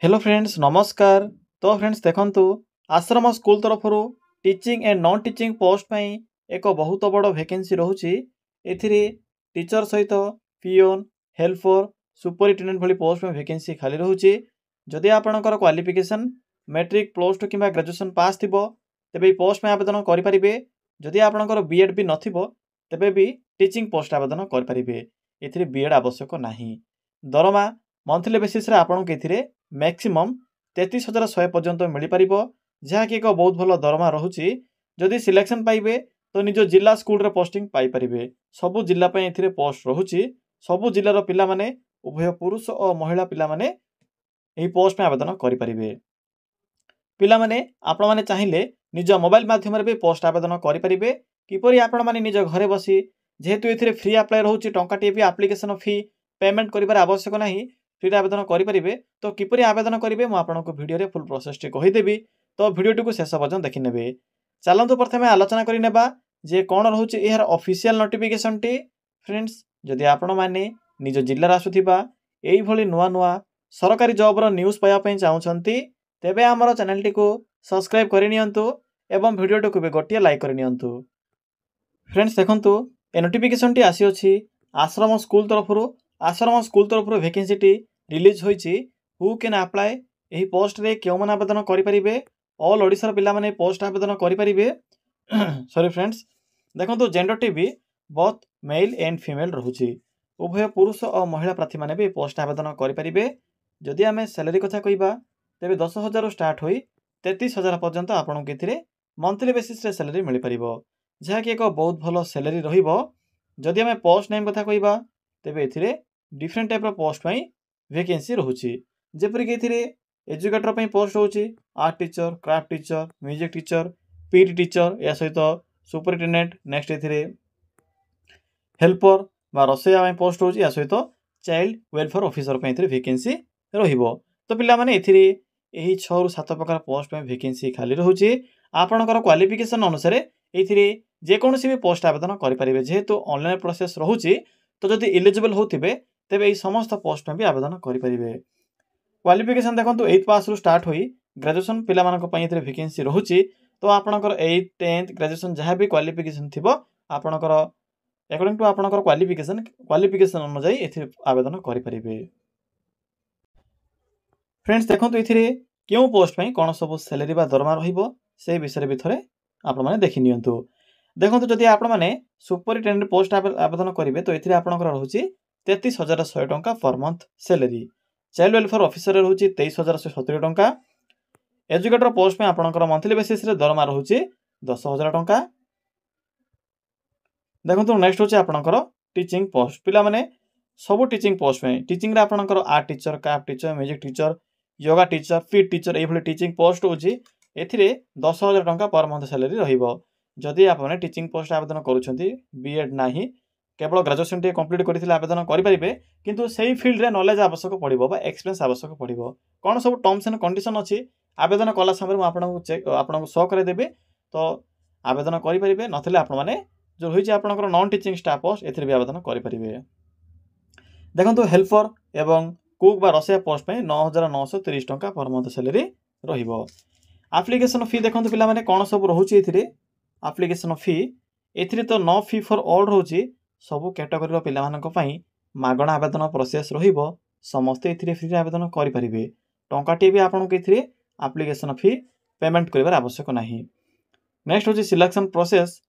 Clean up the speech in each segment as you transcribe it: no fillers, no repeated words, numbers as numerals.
Hello friends नमस्कार। तो friends देखंतु आश्रम स्कूल तरफरु teaching and non teaching post पई एक बहुत बड़ वैकेंसी रहउची। एथिरे टीचर सहित पियोन हेल्पर सुपरिटेंडेंट भली पोस्ट में वैकेंसी खाली रहउची। जदि आपनकर क्वालिफिकेशन मैट्रिक प्लस 2 किबा ग्रेजुएशन पास थिबो तेबे ई पोस्ट में आवेदन करि परिबे। जदि आपनकर बीएड भी नथिबो तेबे भी टीचिंग पोस्ट आवेदन करि परिबे। एथिरे बीएड आवश्यक नाही। दरमा मंथली बेसिस रे आपन के एथिरे मैक्सिमम 33,100 पर्यंत मिल पार जहाँकि एक बहुत भल दरमा रोचे। जदि सिलेक्शन पाइबे तो निज जिला स्कूल रे पोस्टिंग पाई परिबे। सबु जिला पे एथिरे पोस्ट रोचे। सबु जिलार पिला माने उभय पुरुष और महिला पिला माने एही पोस्ट में आवेदन करि परिबे। पिला माने आपण माने चाहिए निज मोबाइल माध्यम रे भी पोस्ट आवेदन करि परिबे। किपरि आपण माने निज घरे बसी जेहेतु एथिरे फ्री अप्लाई रहउची टंकाटे भी एप्लिकेशन फी पेमेंट करिबार आवश्यक नाही फ्री आवेदन करि परिबे। तो किपरि आवेदन करिवे मु आपनको वीडियो रे फुल प्रोसेस टी कहि देबी। तो वीडियो टी को शेष पर्यंत देखि नेबे। चलंतु प्रथमे आलोचना करि नेबा जे कोन रहउची एहर ऑफिशियल नोटिफिकेशन टी। फ्रेंड्स जदि आपण माने निज जिल्ला रा आसुथिबा एई भली नुवा नुवा सरकारी जॉब रो न्यूज़ पाया पई चाहुचंती तेबे हमर चैनल टी को सब्सक्राइब करि नियंतु एवं वीडियो टी को भी गोटिए लाइक करि नियंतु। फ्रेंड्स देखंतु ए नोटिफिकेशन टी आसी अछि आश्रम स्कूल तरफरु वैकेंसी टी रिलीज होईची। हु कैन अप्लाई एही पोस्ट रे केउ मन आवेदन करि परिबे। ऑल ओडिसा र पिला माने पोस्ट आवेदन करि परिबे। सॉरी फ्रेंड्स देखंतु जेंडर टी भी बोथ मेल एंड फीमेल रहउची। उभय पुरुष और महिला प्रार्थी माने भी पोस्ट आवेदन करि परिबे। जदि आमे सैलरी कथा कहिबा तेबे 10,000 स्टार्ट होई 33,000 पर्यंत आपन के थिरे मंथली बेसिस रे सैलरी मिल परिबो जहा कि एक बहुत भलो सैलरी रहिबो। जदि आमे पोस्ट नेम कथा कहिबा तेबे एथिरे डिफरेंट टाइप रो पोस्ट पई वैकेंसी रहउची। जेपरि के एथिरे एजुकेटर पई पोस्ट होउची art teacher craft teacher music teacher PT teacher या सहित सुपरिटेंडेंट नेक्स्ट एथिरे हेल्पर बा रसैया पई पोस्ट होउची या सहित चाइल्ड वेलफेयर ऑफिसर पई एथिरे वैकेंसी रहिबो। तो पिला माने एथिरे एही 6 रु 7 प्रकार पोस्ट पई वैकेंसी खाली रहउची। आपनकर क्वालिफिकेशन अनुसार एथिरे जे कोनोसी भी पोस्ट आवेदन करि परिबे। जेहेतु ऑनलाइन प्रोसेस रहउची तो जदि एलिजिबल होथिबे तेबे एही समस्त पोस्ट में भी आवेदन करि परिबे। क्वालिफिकेशन देखंतु 8th पास रु स्टार्ट होई ग्रेजुएशन पिला मानक पई एथिरे वैकेंसी रहउची। तो आपनकर 8th 10th ग्रेजुएशन जहां भी क्वालिफिकेशन थिबो आपनकर अकॉर्डिंग टू आपनकर क्वालिफिकेशन अनुसार एथिरे आवेदन करि परिबे। फ्रेंड्स देखंतु एथिरे केउ पोस्ट पई कोन सब सैलरी बा दरमा रहिबो से विषय भी थरे आपण माने देखि नियंतु। देखंतु जदि आपण माने सुपरिटेंडेंट पोस्ट आवेदन करिवे तो एथिरे आपनकर रहउची 33,100 टंका per month salary. Child welfare officer रहउची 23,170 टंका। एजुकेटर पोस्ट में आपनकर मंथली बेसिस रे दरमा रहउची 10,000 टंका। देखंतु नेक्स्ट होची आपनकर टीचिंग पोस्ट पिला माने सब टीचिंग पोस्ट में टीचिंग रे आपनकर art teacher craft teacher music teacher yoga teacher PT teacher एई भली टीचिंग पोस्ट होची। एथिरे 10,000 टंका पर मंथ सैलरी रहिबो। जदि आपने टीचिंग पोस्ट आवेदन करूछंती बीएड नाही केवल ग्रेजुएशन टे कंप्लीट करथिले आवेदन करि परिबे किंतु सेही फील्ड रे नॉलेज आवश्यक पड़िबो बा एक्सपीरियंस आवश्यक पड़िबो। कोन सब टर्म्स एंड कंडीशन अछि आवेदन कला समय म आपनको शो करे देबे तो आवेदन करि परिबे। नथिले आपण माने जो होई जे आपनकर नॉन टीचिंग स्टाफ पोस्ट एथिरे भी आवेदन करि परिबे। देखंतु हेल्पर एवं कुक बा रसैया पोस्ट पे 9,930 टंका पर मंथ सैलरी रहिबो। एप्लीकेशन फी देखंतु पिला माने कोन सब रहउची एथिरे एप्लीकेशन फी एथिरे तो नो फी फॉर ऑल रहउची। सब कैटेगरी रो पिला मानक पई मागणा आवेदन प्रोसेस रहिबो। समस्त एथिरे फ्री आवेदन करि परिबे। टंकाटे भी आपन के एथिरे एप्लीकेशन फी पेमेंट करिवार आवश्यक नाही। नेक्स्ट होची सिलेक्शन प्रोसेस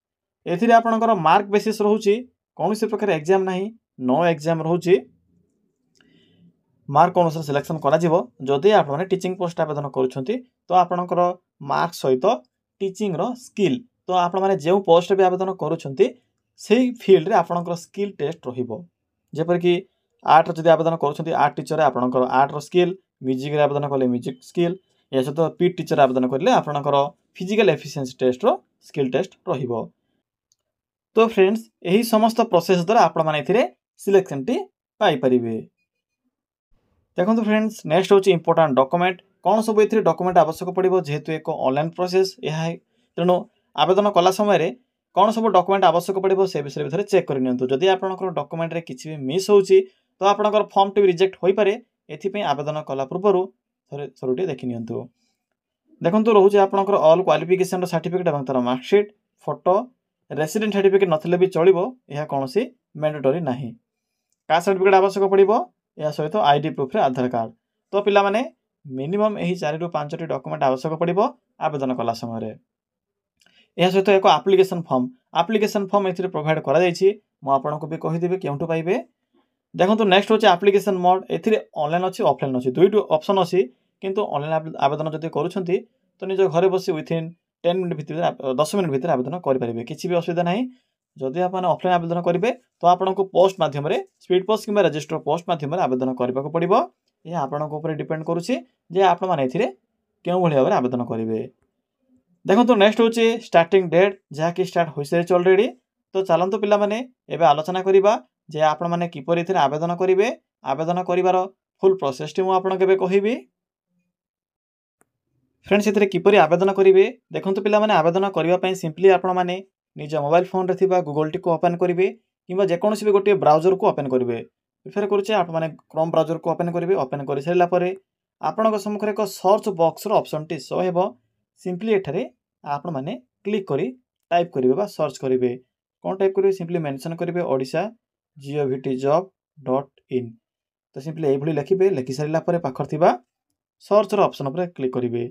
एथिरे आपनकर मार्क बेसिस रहउची कोनोसी प्रकार एग्जाम नाही नो एग्जाम रहउची। मार्क अनुसार सिलेक्शन करा जिवो। जदि आप माने टीचिंग पोस्ट आवेदन करूछंती तो आपनकर मार्क सहित टीचिंग रो स्किल तो आप माने जे पोस्ट भी आवेदन करूछंती सेही फील्ड रे आपनकर स्किल टेस्ट रहिबो। जेपर कि आर्ट जदि आवेदन करूछंती आर्ट टीचर रे आपनकर आर्ट रो स्किल म्यूजिक रे आवेदन करले म्यूजिक स्किल या सहित पीटी टीचर आवेदन करले आपनकर फिजिकल एफिशिएंसी टेस्ट रो स्किल टेस्ट रहिबो। तो फ्रेंड्स एही समस्त प्रोसेस द्वारा आपण माने एथिरे सिलेक्शन टी पाई परिबे। देखंतु फ्रेंड्स नेक्स्ट होची इंपोर्टेंट डॉक्यूमेंट कोन सब एथिरे डॉक्यूमेंट आवश्यक पड़िबो। जेहेतु एक ऑनलाइन प्रोसेस यह तेणु आवेदन कला समय रे कोन सब डॉक्यूमेंट आवश्यक पड़िबो से विषय भितर चेक कर नियंतु। जदि आपनकर डॉक्यूमेंट रे किछि भी मिस होउची तो आपनकर फॉर्म टी रिजेक्ट होई पारे। एथि पे आवेदन कला पूर्वरु थोड़े देखि नियंतु देखंतु रोचे आपनकर ऑल क्वालिफिकेशन सर्टिफिकेट एवं तार मार्कशीट फोटो रेसिडेंट सर्टिफिकेट नथिले भी चलिबो यह कोनोसी मैंडेटरी नाही कास्ट सर्टिफिकेट आवश्यक पड़िबो या सहित आईडी प्रूफ रे आधार कार्ड तो पिला माने मिनिमम एही 4 रु 5 टी डॉक्यूमेंट आवश्यक पड़िबो आवेदन कला समय रे यह सहित एक एप्लिकेशन फॉर्म एथिरे प्रोवाइड करा जायछि मो आपनको भी कहि देबे केउंटु पाइबे देखंतु नेक्स्ट होचे एप्लिकेशन मोड एथिरे ऑनलाइन अछि ऑफलाइन अछि दुईटु ऑप्शन अछि किंतु ऑनलाइन आवेदन जदि करूछंती तो निज घरे बसी विथिन 10 मिनिट भितर 10 मिनिट भितर आवेदन करि परिबे किछि भी असुविधा नाही जदि आपण ऑफलाइन आवेदन करिवे तो आपनको पोस्ट माध्यम रे स्पीड पोस्ट किबा रजिस्टर पोस्ट माध्यम रे आवेदन करबाको पड़िबो ये आपनको ऊपर डिपेंड करूछि जे आपण माने एथिरे केउ भली भाबरे आवेदन करिवे देखंतु नेक्स्ट होची स्टार्टिंग डेट जहा कि स्टार्ट होई सारिछ ऑलरेडी तो चलंतु पिला माने एबे आलोचना करिबा जे आपण माने किपरि एथिरे आवेदन करिवे आवेदन करिवार फुल प्रोसेस टी मु आपण केबे कहिबी फ्रेंड्स एथिरे किपरि आवेदन करिवे देखंतु पिला माने आवेदन करिवा पई सिंपली आपण माने निज मोबाइल फोन रे थिबा गूगल टी को ओपन करिवे किबा जे कोनोसी भी गोटे ब्राउजर को ओपन करिवे प्रिफर करूचे आपण माने क्रोम ब्राउजर को ओपन करिवे ओपन करि सरिला परे आपणक सम्मुख रे एक सर्च बॉक्स रो ऑप्शन टी शो हेबो सिंपली एठारे आपण माने क्लिक करी टाइप करिवे बा सर्च करिवे कोन टाइप करिवे सिंपली मेंशन करिवे ओडिशा govtjob.in तो सिंपली एई भली लिखिबे लिखि सरिला परे पाखर थिबा सर्च रो ऑप्शन पर क्लिक करिवे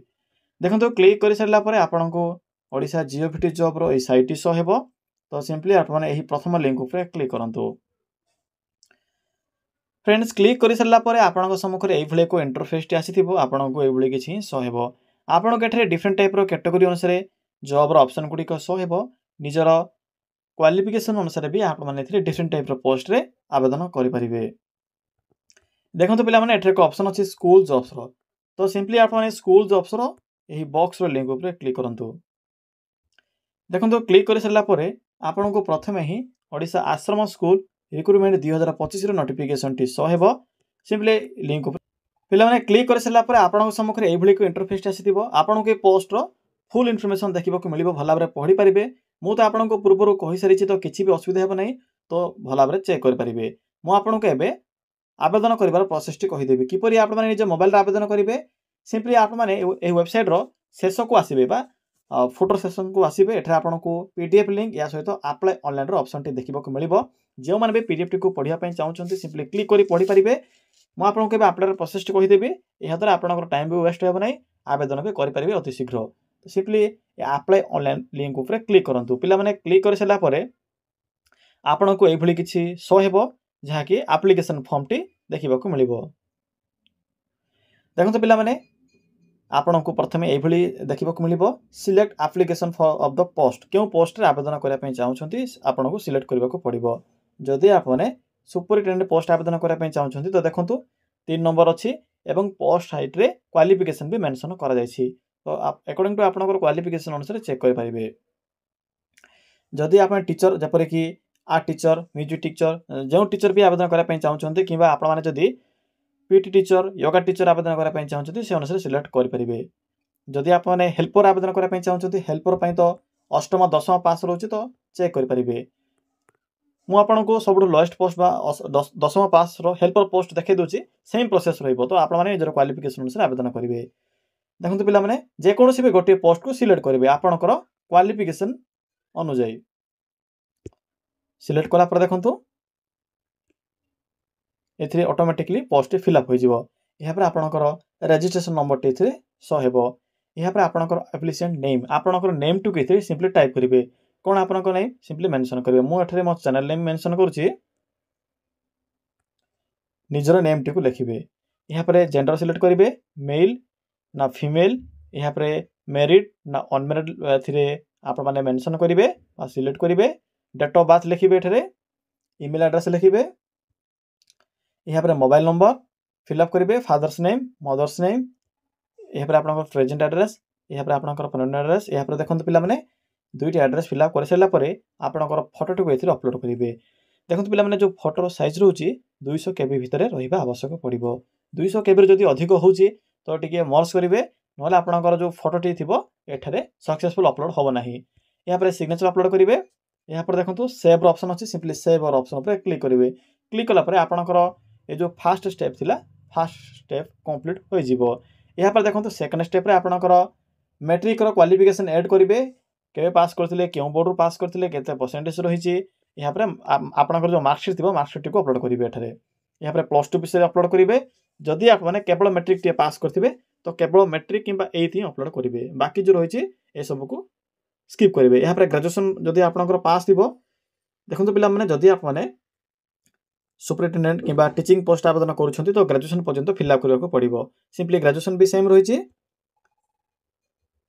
देखंतु क्लिक करि सरिला परे आपनको ओडिशा जीओवीटी जॉब रो ए साइट शो हेबो तो सिंपली आपण माने एही प्रथम लिंक ऊपर क्लिक करंतु फ्रेंड्स क्लिक करि सरिला परे आपनको सम्मुख रे एई भली को इंटरफेस टी आसीथिबो आपनको एई भली किछि शो हेबो आपनको एठरे डिफरेंट टाइप रो कैटेगरी अनुसार जॉब रो ऑप्शन गुडी को शो हेबो निजर क्वालिफिकेशन अनुसार भी आपण माने एथिरे डिफरेंट टाइप रो पोस्ट रे आवेदन करि परिबे देखंतु पिला माने एठरे को ऑप्शन अछि स्कूल जॉब्स रो तो सिंपली आपण माने स्कूल जॉब्स रो एही बॉक्स रो लिंक ऊपर क्लिक करंतु देखंतु क्लिक करि सरिला परे आपनको प्रथमे ही ओडिशा आश्रम स्कूल रिक्रूटमेंट 2025 रो नोटिफिकेशन टी शो हेबो सिंपली लिंक ऊपर पिला माने क्लिक करि सरिला परे आपनको सम्मुख रे एई भली को इंटरफेस आसीथिबो आपनको ए पोस्ट रो फुल इन्फॉर्मेशन देखिबो को मिलिबो भला भाबरे पढि परिबे मु तो आपनको पूर्वरु कहि सरिछि तो किछि भी असुविधा हेबो नै तो भला भाबरे चेक करि परिबे मु आपनको एबे आवेदन करिवार प्रोसेस टी कहि देबे किपरि आपण माने निज मोबाइल रे आवेदन करिवे सिंपली आपण माने ए वेबसाइट रो शेष को आसीबे बा फुटर सेक्शन को आसीबे एठा आपनको पीडीएफ लिंक या सहित अप्लाई ऑनलाइन रो ऑप्शन टी देखिबो को मिलिबो जे माने बे पीडीएफ टी को पढिया पई चाहउछन्ती सिंपली क्लिक करी पढि परिबे मु आपनको केबे अप्लाई प्रोसेस टी कहि देबे एहा द्वारा आपनकर टाइम भी वेस्ट हेबो नै आवेदन भी करि परिबे अति शीघ्र तो सिंपली अप्लाई ऑनलाइन लिंक ऊपर क्लिक करंतु पिला माने क्लिक कर सला परे आपनको एई भली किछि शो हेबो जहा कि एप्लिकेशन फॉर्म टी देखिबा को मिलिबो देखंतु पिला माने आपनको प्रथमे एई भली देखिबा को मिलिबो select application for of the post केउ पोस्ट रे आवेदन करिया पई चाहउछन्ती आपनको सिलेक्ट करबा को पड़िबो जदि आपने सुपरिटेंडेंट पोस्ट आवेदन करिया पई चाहउछन्ती तो देखंतु 3 नंबर अछि एवं पोस्ट हाइट रे क्वालिफिकेशन भी मेंशन करा जायछि तो अकॉर्डिंग टू आपनकर क्वालिफिकेशन अनुसार चेक कर पारिबे जदि आपण टीचर जपरे कि आर्ट टीचर म्यूजिक टीचर जो टीचर भी आवेदन करा पई चाहउछन्ती किबा आपण माने जदि पीटी टीचर योगा टीचर आवेदन करा पई चाहउछन्ती से अनुसार सिलेक्ट कर पारिबे जदि आपण हेल्पर आवेदन करा पई चाहउछन्ती हेल्पर पई तो अष्टम दशम पास रहउछि तो चेक कर पारिबे मु आपनको सबुठ लोएस्ट पोस्ट बा दशम पास रो हेल्पर पोस्ट देखै दोछि सेम प्रोसेस रहइबो तो आपण माने निजर क्वालिफिकेशन अनुसार आवेदन करिवे देखंतु पिला माने जे कोनोसी भी गोटे पोस्ट को सिलेक्ट करिवे आपनकर क्वालिफिकेशन अनुसार सिलेक्ट कला पर देखंतु एथिरे ऑटोमेटिकली पोस्ट फिल अप होई जिवो एहा पर आपनकर रजिस्ट्रेशन नंबर टे एथिरे शो हेबो एहा पर आपनकर एप्लिकेशन नेम आपनकर नेम टू केथिरे सिंपली टाइप करिवे कोन आपनकर नेम सिंपली मेंशन करिवे मु एठरे मो चैनल नेम मेंशन करूची निजर नेम टी को लिखिबे एहा पर जेंडर सिलेक्ट करिवे मेल ना फीमेल एहा पर मैरिड ना अनमैरिड एथिरे आपण माने मेंशन करिवे आ सिलेक्ट करिवे डेट ऑफ बर्थ लिखिबे एठरे ईमेल एड्रेस लिखिबे एहा पर मोबाइल नंबर फिल अप करिवे फादर्स नेम मदर्स नेम एहा पर आपनकर प्रेजेंट एड्रेस एहा पर आपनकर परमानेंट एड्रेस एहा पर देखंतु पिला माने दुईटी एड्रेस फिल अप कर सला परे आपनकर फोटो टी को एथिरे अपलोड करिवे देखंतु पिला माने जो फोटो साइज रहउची 200 केबी भितरे रहिबा आवश्यक पड़िबो 200 केबी जदी अधिक होउची तो टिके मर्ज करिवे नहले आपनकर जो फोटो टी थिबो एठारे सक्सेसफुल अपलोड होबो नाही एहा पर सिग्नेचर अपलोड करिवे एहा पर देखंतु सेव ऑप्शन अछि सिंपली सेव और ऑप्शन पर क्लिक करिवे क्लिक कला परे आपनकर ए जो फर्स्ट स्टेप थिला फर्स्ट स्टेप कंप्लीट होई जिवो यापर देखो सेकेंड स्टेप आपंकर मैट्रिक क्वालिफिकेशन ऐड करेंगे केवे पास करते क्यों बोर्ड पास करते केते परसेंटेज रही यहाँ पर आपंकर जो मार्कसीट थी मार्कसीट को अपलोड करेंगे यहाँ पर प्लस 2 विषय अपलोड करेंगे जदि आप केवल मैट्रिक टे पास करते तो केवल मैट्रिक कि 8 ही अपलोड करेंगे बाकी जो रही है सब को स्किप करेंगे यहाँ पर ग्रेजुएशन जदि आपंकर पास थी देखो पिला माने जदि आप माने सुपरिटेडेंट कि टीचिंग पोस्ट आवेदन करुँच तो ग्रेजुएशन पर्यंत फिलअप करने पड़ो सिंपली ग्रेजुएशन भी सेम रही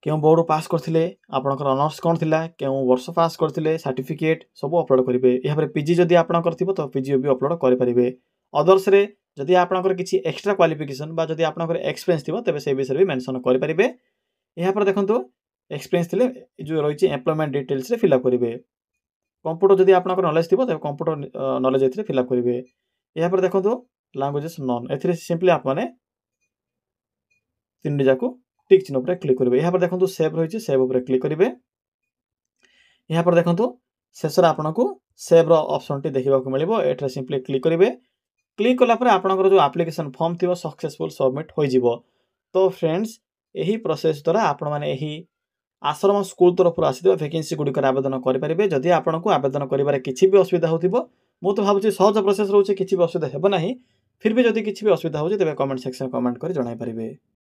क्यों बोर्ड पास करते आपंकर अनर्स कौन थी क्यों वर्ष पास करते सर्टिफिकेट सब अपलोड करेंगे यहाँ पर पीजी जदि आपंकर थी तो पीजी भी अपलोड करेंगे अदर्स जदि आपंकर किसी एक्सट्रा क्वालिफिकेशन जदि आपंकर एक्सपीरियंस थी तेज से विषय भी मेंशन करेंगे यहाँ पर देखो एक्सपीरियंस थी जो रही एम्प्लॉयमेंट डिटेल्स फिलअप करेंगे कंप्यूटर जदि आपंकर नॉलेज थी तो कंप्यूटर नॉलेज ए फिलअप करेंगे यहाँ पर देखो लैंग्वेजेस नॉन ए सिंपली आप तीन जाक टिक चिन्ह पर क्लिक करेंगे यहाँ पर देखो सेव रही सेव पर क्लिक करेंगे यहाँ पर देखो शेष आपन को सेव ऑप्शन टी देखा मिले ये सिंपली क्लिक करेंगे क्लिक कलापर आपंकर जो एप्लिकेशन फॉर्म थी सक्सेसफुल सबमिट हो तो फ्रेंड्स यही प्रोसेस द्वारा आपण मैंने आश्रम स्कूल तरफ आसी वैकेंसी गुड़िक आवेदन करेंगे जदि आपन को आवेदन कर किसी भी असुविधा हो तो भावुँ सहज प्रोसेस रोचे किसी भी असुविधा होना फिर भी जदि किसी भी असुविधा हो तेज कमेंट सेक्शन कमेंट कर जणाई पारे।